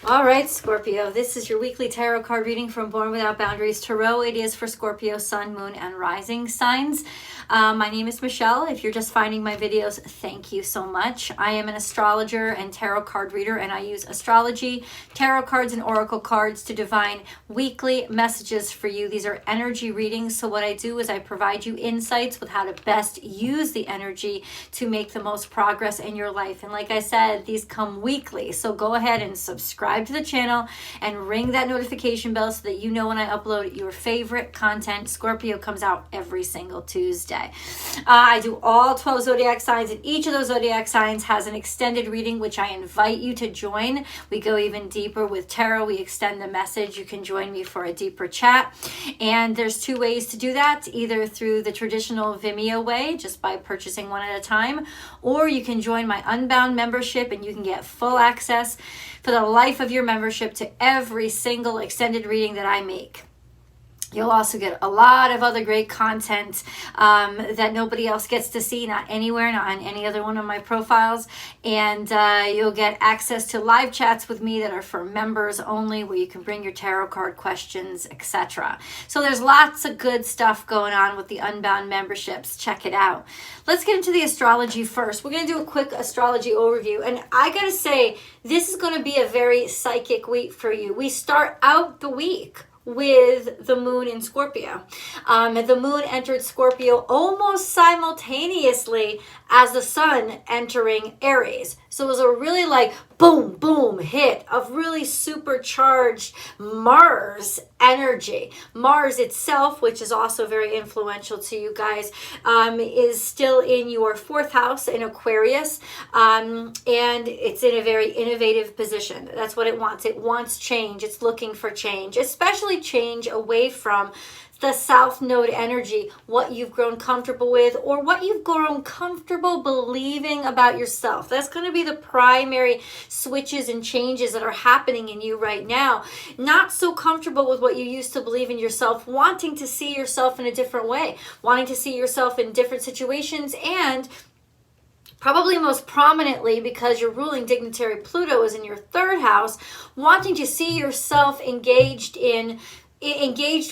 All right, Scorpio, this is your weekly tarot card reading from Born Without Boundaries Tarot. It is for Scorpio, Sun, Moon, and Rising signs. My name is Michelle. If you're just finding my videos, thank you so much. I am an astrologer and tarot card reader, and I use astrology, tarot cards, and oracle cards to divine weekly messages for you. These are energy readings, so what I do is I provide you insights with how to best use the energy to make the most progress in your life. And like I said, these come weekly, so go ahead and subscribe to the channel and ring that notification bell so that you know when I upload your favorite content. Scorpio comes out every single Tuesday. I do all 12 zodiac signs, and each of those zodiac signs has an extended reading, which I invite you to join. We go even deeper with tarot. We extend the message. You can join me for a deeper chat. And there's two ways to do that, either through the traditional Vimeo way, just by purchasing one at a time, or you can join my Unbound membership and you can get full access for the life of your membership to every single extended reading that I make. You'll also get a lot of other great content that nobody else gets to see, not anywhere, not on any other one of my profiles. And you'll get access to live chats with me that are for members only, where you can bring your tarot card questions, etc. So there's lots of good stuff going on with the Unbound memberships. Check it out. Let's get into the astrology first. We're going to do a quick astrology overview. And I got to say, this is going to be a very psychic week for you. We start out the week with the moon in Scorpio. The moon entered Scorpio almost simultaneously as the sun entering Aries. So it was a really like boom, boom hit of really supercharged Mars energy. Mars itself, which is also very influential to you guys, is still in your fourth house in Aquarius. And it's in a very innovative position. That's what it wants. It wants change. It's looking for change, especially change away from the South Node energy, what you've grown comfortable with or what you've grown comfortable believing about yourself. That's going to be the primary switches and changes that are happening in you right now. Not so comfortable with what you used to believe in yourself, wanting to see yourself in a different way, wanting to see yourself in different situations, and probably most prominently, because your ruling dignitary Pluto is in your third house, wanting to see yourself engaged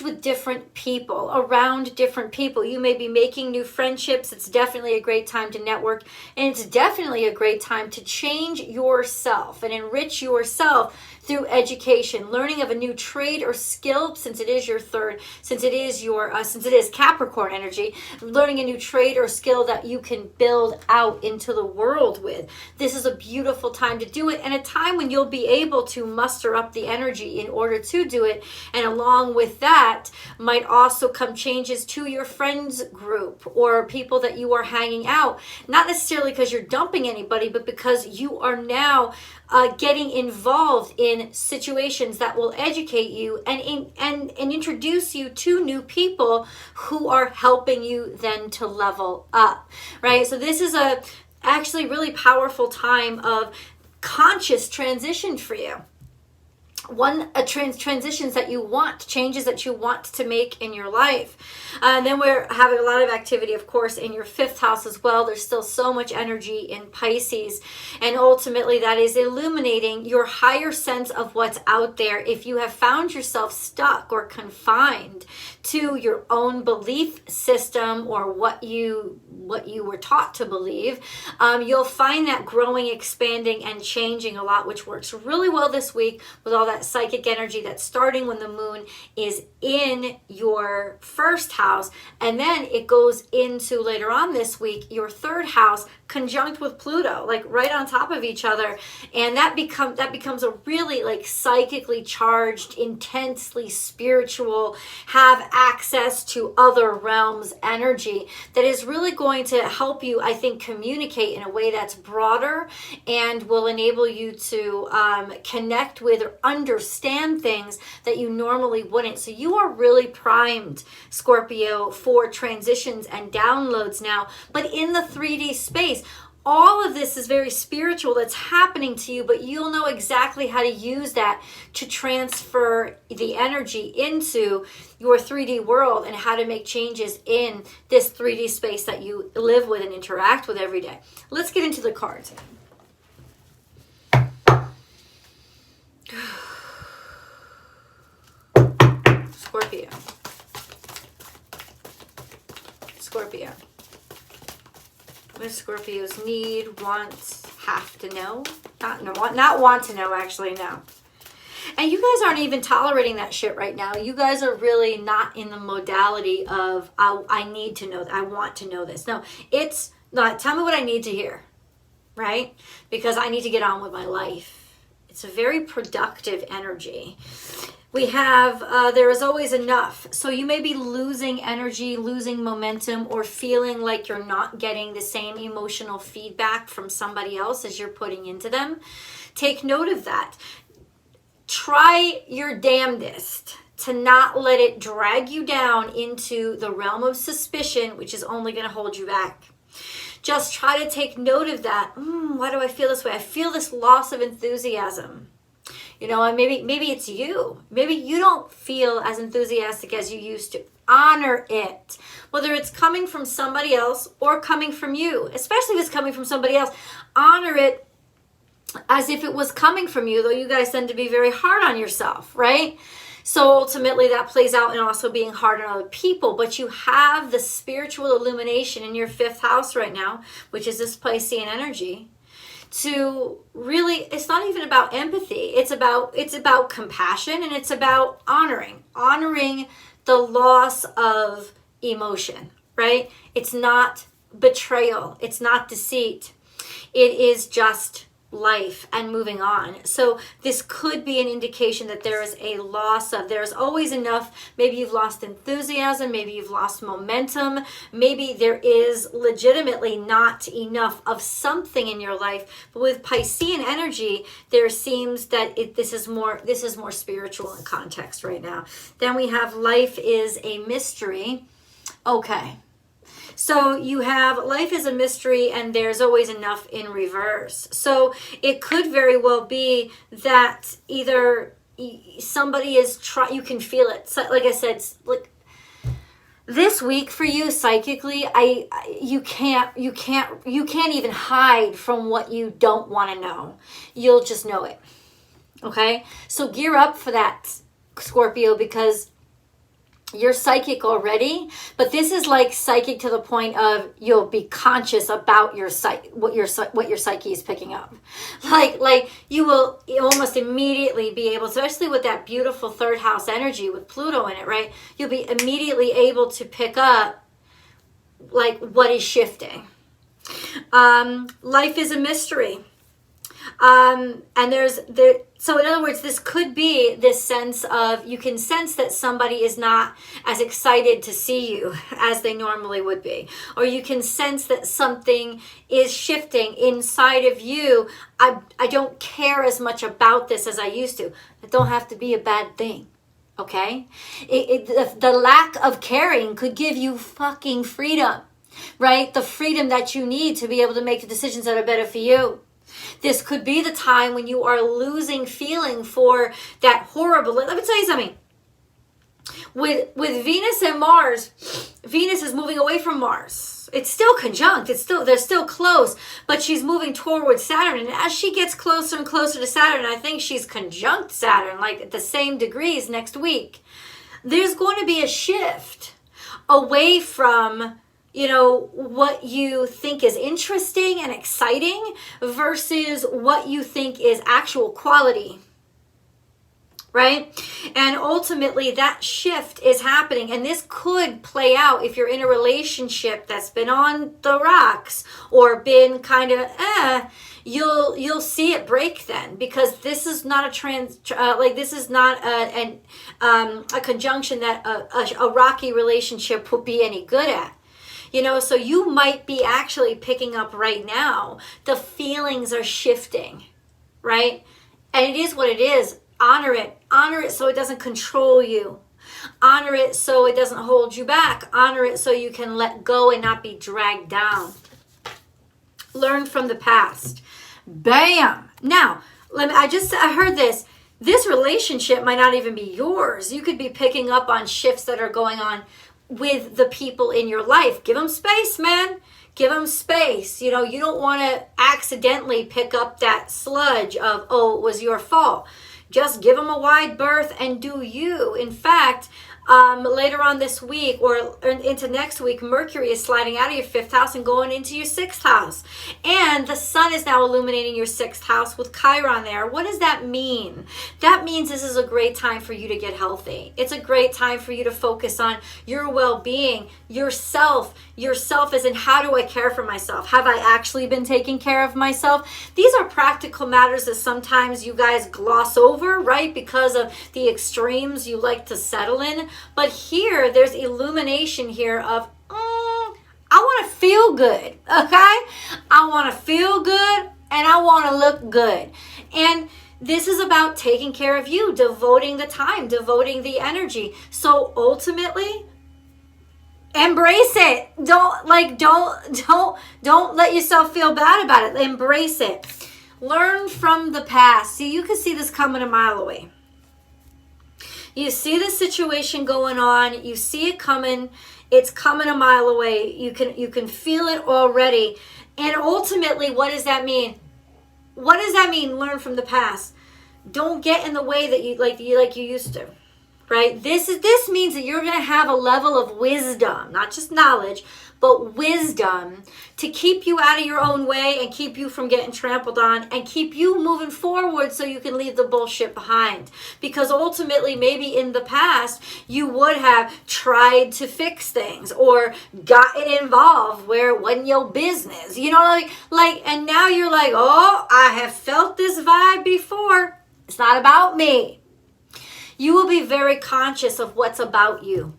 with different people, around different people. You may be making new friendships. It's definitely a great time to network, and it's definitely a great time to change yourself and enrich yourself through education, learning of a new trade or skill, since it is your third, since it is Capricorn energy, learning a new trade or skill that you can build out into the world with. This is a beautiful time to do it, and a time when you'll be able to muster up the energy in order to do it. And along with that might also come changes to your friends group or people that you are hanging out, not necessarily because you're dumping anybody, but because you are now getting involved in situations that will educate you and introduce you to new people who are helping you then to level up, right? So this is a actually really powerful time of conscious transition for you. Transitions that you want, changes that you want to make in your life. And then we're having a lot of activity, of course, in your fifth house as well. There's still so much energy in Pisces. And ultimately, that is illuminating your higher sense of what's out there. If you have found yourself stuck or confined to your own belief system or what you were taught to believe, you'll find that growing, expanding, and changing a lot, which works really well this week with all that psychic energy that's starting when the moon is in your first house, and then it goes into later on this week your third house conjunct with Pluto, like right on top of each other. And that becomes a really like psychically charged, intensely spiritual, have access to other realms energy that is really going to help you, I think, communicate in a way that's broader and will enable you to connect with or understand things that you normally wouldn't. So you are really primed, Scorpio, for transitions and downloads now, but in the 3D space. All of this is very spiritual that's happening to you, but you'll know exactly how to use that to transfer the energy into your 3D world and how to make changes in this 3D space that you live with and interact with every day. Let's get into the cards. Scorpio. Scorpio. What do Scorpios need, want, have to know? Not want to know, actually, no. And you guys aren't even tolerating that shit right now. You guys are really not in the modality of, I need to know, I want to know this. No, it's not, tell me what I need to hear, right? Because I need to get on with my life. It's a very productive energy. We have, there is always enough. So you may be losing energy, losing momentum, or feeling like you're not getting the same emotional feedback from somebody else as you're putting into them. Take note of that. Try your damnedest to not let it drag you down into the realm of suspicion, which is only going to hold you back. Just try to take note of that. Why do I feel this way? I feel this loss of enthusiasm. You know, and maybe it's you. Maybe you don't feel as enthusiastic as you used to. Honor it. Whether it's coming from somebody else or coming from you, especially if it's coming from somebody else, honor it as if it was coming from you, though you guys tend to be very hard on yourself, right? So ultimately that plays out in also being hard on other people, but you have the spiritual illumination in your 5th house right now, which is this Piscean energy, to really, it's not even about empathy. It's about compassion, and it's about honoring the loss of emotion, right? It's not betrayal. It's not deceit. It is just life and moving on. So this could be an indication that there is a loss of, there's always enough. Maybe you've lost enthusiasm, maybe you've lost momentum, maybe there is legitimately not enough of something in your life. But with Piscean energy, there seems that this is more spiritual in context right now. Then we have life is a mystery. Okay. So you have life is a mystery, and there's always enough in reverse. So it could very well be that either somebody is you can feel it. So, like I said, like this week for you psychically, you can't even hide from what you don't want to know. You'll just know it. Okay? So gear up for that, Scorpio, because you're psychic already, but this is like psychic to the point of you'll be conscious about your what your psyche is picking up. Like you will almost immediately be able to, especially with that beautiful 3rd house energy with Pluto in it, right? You'll be immediately able to pick up like what is shifting. Life is a mystery. So in other words, this could be this sense of, you can sense that somebody is not as excited to see you as they normally would be. Or you can sense that something is shifting inside of you. I don't care as much about this as I used to. It don't have to be a bad thing. Okay? The lack of caring could give you fucking freedom, right? The freedom that you need to be able to make the decisions that are better for you. This could be the time when you are losing feeling for that horrible. Let me tell you something. With Venus and Mars, Venus is moving away from Mars. It's still conjunct. They're still close, but she's moving toward Saturn. And as she gets closer and closer to Saturn, I think she's conjunct Saturn, like at the same degrees next week. There's going to be a shift away from, you know, what you think is interesting and exciting versus what you think is actual quality, right? And ultimately that shift is happening, and this could play out if you're in a relationship that's been on the rocks or been kind of you'll see it break then, because this is not this is not a conjunction that a rocky relationship would be any good at. You know, so you might be actually picking up right now, the feelings are shifting, right? And it is what it is. Honor it. Honor it so it doesn't control you. Honor it so it doesn't hold you back. Honor it so you can let go and not be dragged down. Learn from the past. Bam! Now, I heard this. This relationship might not even be yours. You could be picking up on shifts that are going on with the people in your life. Give them space, man. Give them space. You know, you don't want to accidentally pick up that sludge of, oh, it was your fault. Just give them a wide berth and do you. In fact, Later on this week or into next week, Mercury is sliding out of your 5th house and going into your 6th house. And the sun is now illuminating your 6th house with Chiron there. What does that mean? That means this is a great time for you to get healthy. It's a great time for you to focus on your well-being, yourself as in, how do I care for myself? Have I actually been taking care of myself? These are practical matters that sometimes you guys gloss over, right? Because of the extremes you like to settle in. But here, there's illumination here of, I want to feel good, okay? I want to feel good and I want to look good. And this is about taking care of you, devoting the time, devoting the energy. So ultimately, embrace it. Don't let yourself feel bad about it. Embrace it. Learn from the past. See, you can see this coming a mile away. You see the situation going on. You see it coming. It's coming a mile away. You can feel it already. And ultimately, what does that mean? What does that mean? Learn from the past. Don't get in the way that you used to. Right? This means that you're going to have a level of wisdom, not just knowledge, but wisdom to keep you out of your own way and keep you from getting trampled on and keep you moving forward so you can leave the bullshit behind. Because ultimately, maybe in the past, you would have tried to fix things or gotten involved where it wasn't your business. You know, and now you're like, oh, I have felt this vibe before. It's not about me. You will be very conscious of what's about you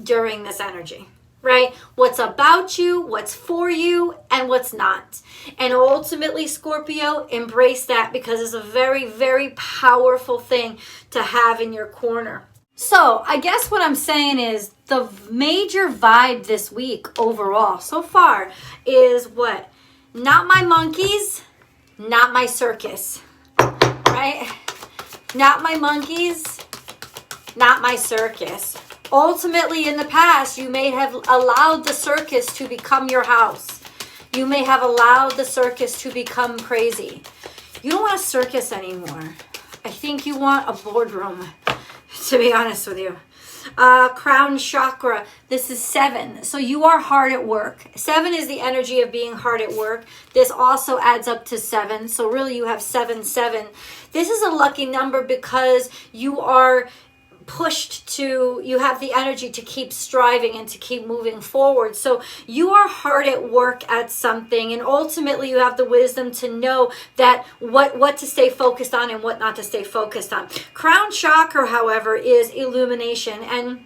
during this energy, right? What's about you, what's for you, and what's not. And ultimately, Scorpio, embrace that because it's a very, very powerful thing to have in your corner. So I guess what I'm saying is the major vibe this week overall so far is what? Not my monkeys, not my circus, right? Not my monkeys, not my circus. Ultimately, in the past, you may have allowed the circus to become your house. You may have allowed the circus to become crazy. You don't want a circus anymore. I think you want a boardroom, to be honest with you. Crown chakra, this is 7. So you are hard at work. 7 is the energy of being hard at work. This also adds up to 7. So really you have 7, 7. This is a lucky number because you are you have the energy to keep striving and to keep moving forward. So you are hard at work at something, and ultimately you have the wisdom to know that what to stay focused on and what not to stay focused on. Crown chakra, however, is illumination, and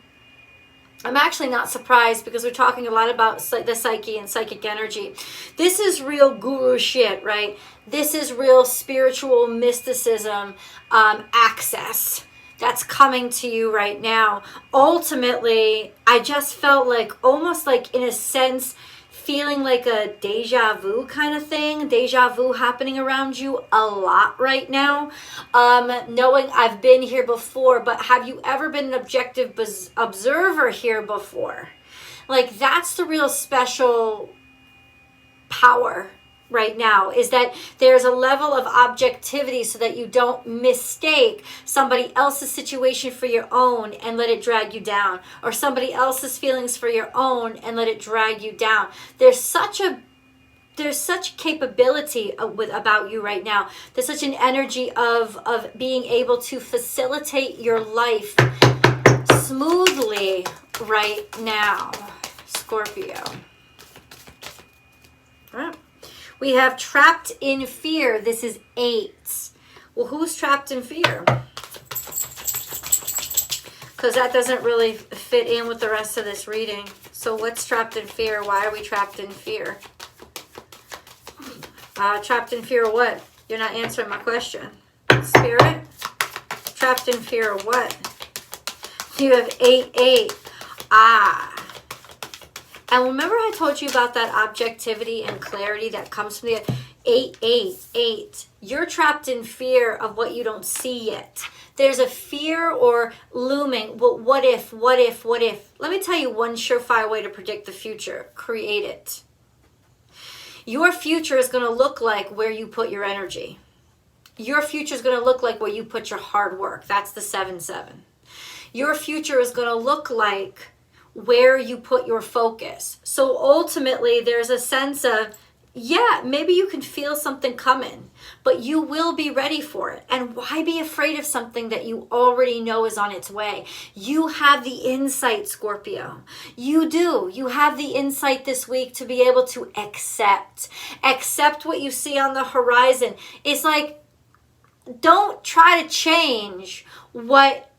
I'm actually not surprised because we're talking a lot about the psyche and psychic energy. This is real guru shit, right? This is real spiritual mysticism, access that's coming to you right now. Ultimately, I just felt like, almost like in a sense, feeling like a deja vu kind of thing. Deja vu happening around you a lot right now. Knowing I've been here before, but have you ever been an objective observer here before? Like, that's the real special power right now, is that there's a level of objectivity so that you don't mistake somebody else's situation for your own and let it drag you down, or somebody else's feelings for your own and let it drag you down. There's such capability about you right now. There's such an energy of being able to facilitate your life smoothly right now, Scorpio. All right. We have trapped in fear. This is 8. Well, who's trapped in fear? Because that doesn't really fit in with the rest of this reading. So what's trapped in fear? Why are we trapped in fear? Trapped in fear of what? You're not answering my question. Spirit? Trapped in fear of what? You have 8, 8. And remember I told you about that objectivity and clarity that comes from the 8, 8, 8. You're trapped in fear of what you don't see yet. There's a fear or looming. Well, what if? Let me tell you one surefire way to predict the future. Create it. Your future is going to look like where you put your energy. Your future is going to look like where you put your hard work. That's the 7, 7. Your future is going to look like where you put your focus. So ultimately, there's a sense of, yeah, maybe you can feel something coming, but you will be ready for it. And why be afraid of something that you already know is on its way? You have the insight, Scorpio. You do. You have the insight this week to be able to accept what you see on the horizon. It's like, don't try to change what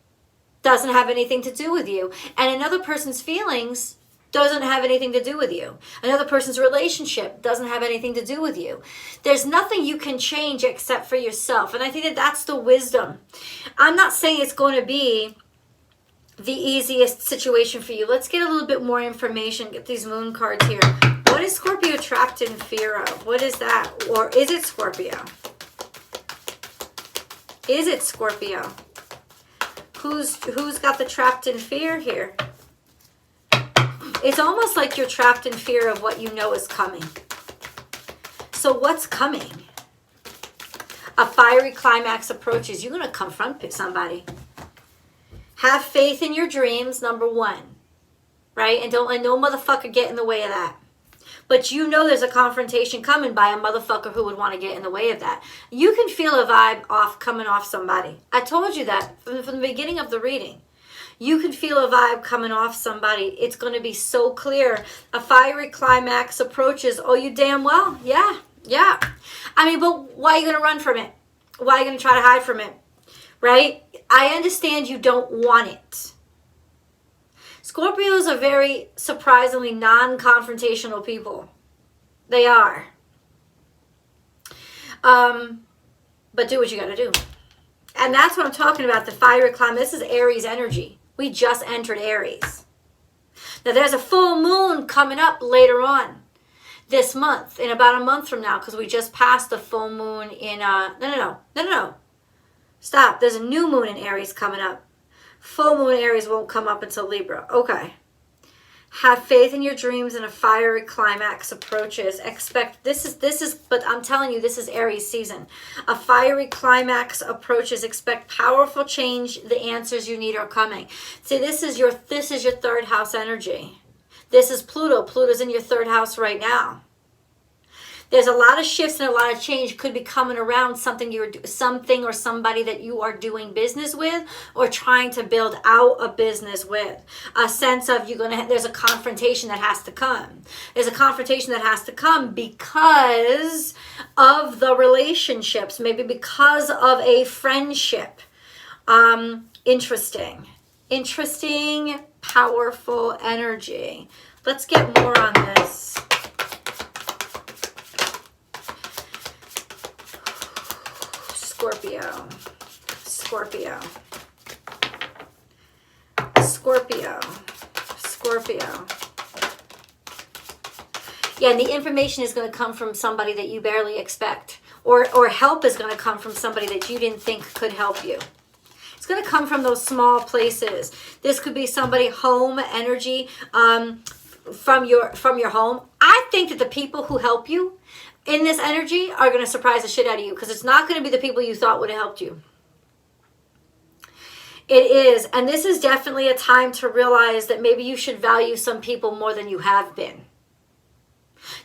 doesn't have anything to do with you. And another person's feelings doesn't have anything to do with you. Another person's relationship doesn't have anything to do with you. There's nothing you can change except for yourself. And I think that that's the wisdom. I'm not saying it's going to be the easiest situation for you. Let's get a little bit more information. Get these moon cards here. What is Scorpio trapped in fear of? What is that? Or is it Scorpio? Is it Scorpio? Who's got the trapped in fear here? It's almost like you're trapped in fear of what you know is coming. So what's coming? A fiery climax approaches. You're going to confront somebody. Have faith in your dreams, number one. Right? And don't let no motherfucker get in the way of that. But you know there's a confrontation coming by a motherfucker who would want to get in the way of that. You can feel a vibe coming off somebody. I told you that from the beginning of the reading. You can feel a vibe coming off somebody. It's going to be so clear. A fiery climax approaches. Oh, you damn well. Yeah. I mean, but why are you going to run from it? Why are you going to try to hide from it? Right? I understand you don't want it. Scorpios are very surprisingly non-confrontational people. They are. But do what you got to do. And that's what I'm talking about, the fiery climb. This is Aries energy. We just entered Aries. Now, there's a full moon coming up later on this month, in about a month from now, because we just passed the full moon in, no. Stop. There's a new moon in Aries coming up. Full moon Aries won't come up until Libra. Okay. Have faith in your dreams and a fiery climax approaches. Expect, this is, but I'm telling you, this is Aries season. A fiery climax approaches. Expect powerful change. The answers you need are coming. See, this is your third house energy. This is Pluto. Pluto's in your third house right now. There's a lot of shifts and a lot of change could be coming around something or somebody that you are doing business with or trying to build out a business with. A sense of there's a confrontation that has to come. There's a confrontation that has to come because of the relationships, maybe because of a friendship. Interesting, powerful energy. Let's get more on this. Scorpio. Yeah, and the information is going to come from somebody that you barely expect. Or help is going to come from somebody that you didn't think could help you. It's going to come from those small places. This could be somebody, home energy, from your home. I think that the people who help you in this energy are going to surprise the shit out of you, because it's not going to be the people you thought would have helped you. It is. And this is definitely a time to realize that maybe you should value some people more than you have been.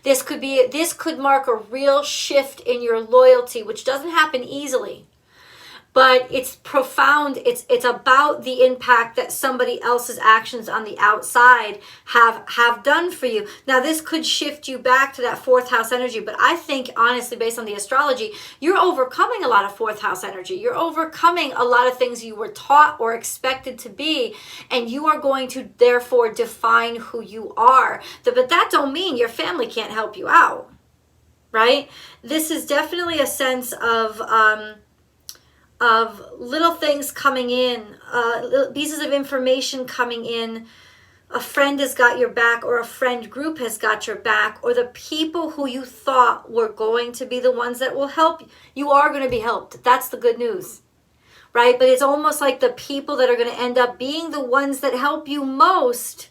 This could mark a real shift in your loyalty, which doesn't happen easily. But it's profound. It's about the impact that somebody else's actions on the outside have done for you. Now, this could shift you back to that fourth house energy. But I think, honestly, based on the astrology, you're overcoming a lot of fourth house energy. You're overcoming a lot of things you were taught or expected to be. And you are going to, therefore, define who you are. But that don't mean your family can't help you out. Right? This is definitely a sense of little things coming in, little pieces of information coming in. A friend has got your back, or a friend group has got your back, or the people who you thought were going to be the ones that will help you are going to be helped. That's the good news, right? But it's almost like the people that are going to end up being the ones that help you most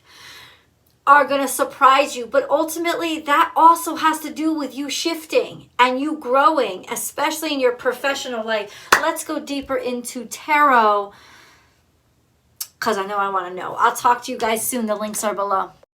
are going to surprise you. But ultimately, that also has to do with you shifting and you growing, especially in your professional life. Let's go deeper into tarot. because I know I want to know. I'll talk to you guys soon. The links are below.